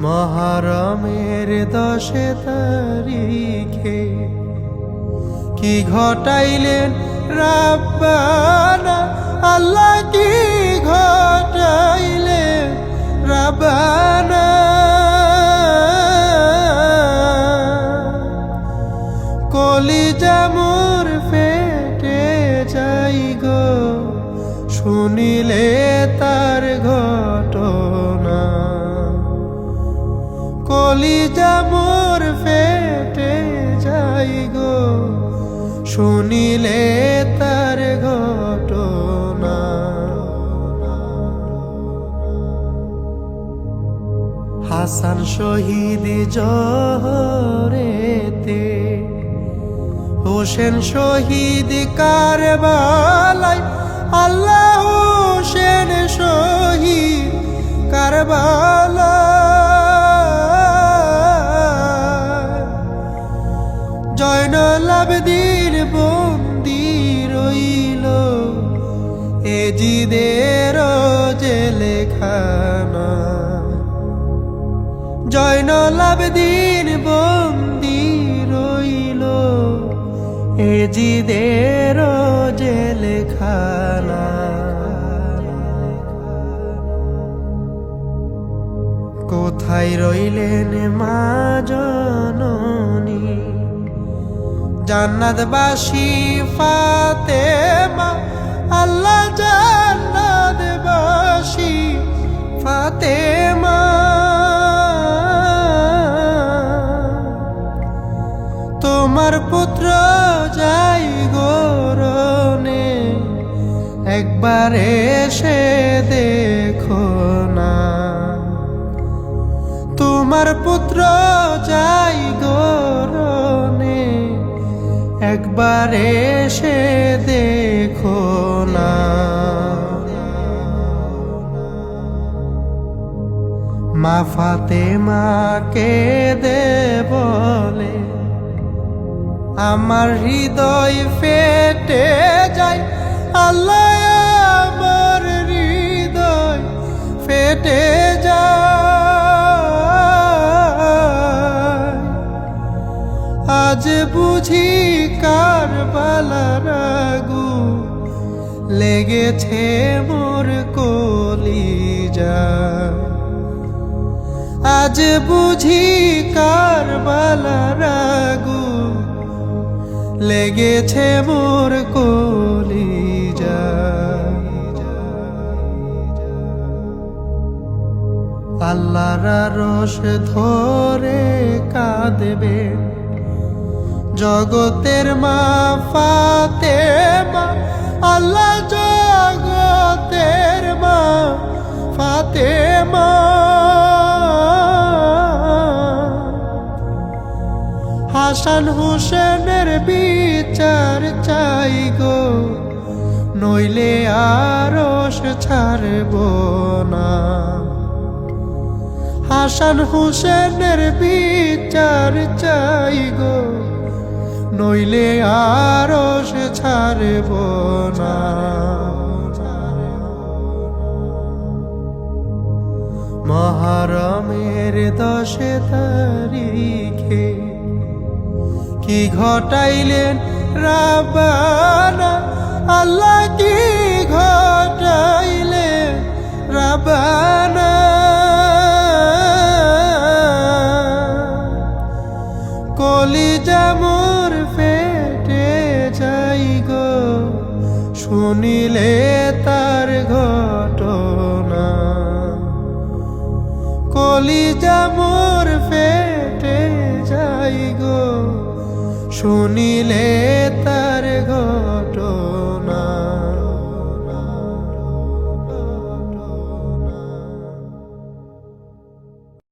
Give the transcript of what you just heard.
মহরমের 10 তারিখে কি ঘটাইলেন রাব্বানা, আল্লাহ কি ঘটাইলেন রাব্বানা। কলিজা মোর ফেটে যাই গো শুনিলে তার ঘটনা। কলিজা মোর ফেটে যাই গো শুনিলে তার ঘটনা। হাসান শহীদ জহরেতে, হোসেন শহীদ কারবালায়, আল্লাহ হোসেন শহীদ কারবালায়। জয়নুল আবেদিন বন্দী রইল এজিদের জেলখানা। জয়নুল আবেদিন বন্দী রইল এজিদের জেলখানা। কোথায় রইলেন মা জননী, জান্নাতবাসী ফাতেমা, আল্লাহ জান্নাতবাসী ফাতেমা। তোমার পুত্র যাই গোরনে, একবার এসে দেখো না। তোমার পুত্র যাই গোরনে, একবার এসে দেখো না। মা ফাতেমাকে দে বলে, আমার হৃদয় ফেটে যায়, আল্লাহ আমার হৃদয় ফেটে যায়। আজ বুঝি কারবালার আগুন লেগেছে মোর কলিজায়। আজ বুঝি কারবালার আগুন লেগেছে মোর কলিজায়। আল্লাহর আরশ ধরে কাঁদবে জগতের মা ফাতেমা, আল্লাহ জগতের মা ফাতেমা। হাসান হোসেনের বিচার চাই গো, নইলে আরশ ছাড়ব না। হাসান হোসেনের বিচার চাই গো, নইলে আরশ ছাড়ব না। মহরমের 10 তারিখে কি ঘটাইলেন রাব্বানা, আল্লাহ কি ঘটাইলেন রাব্বানা। কলিজা মোর ফেটে যাই গো শুনিলে তার ঘটনা। কলিজা মোর ফেটে যাই গো শুনিলে তার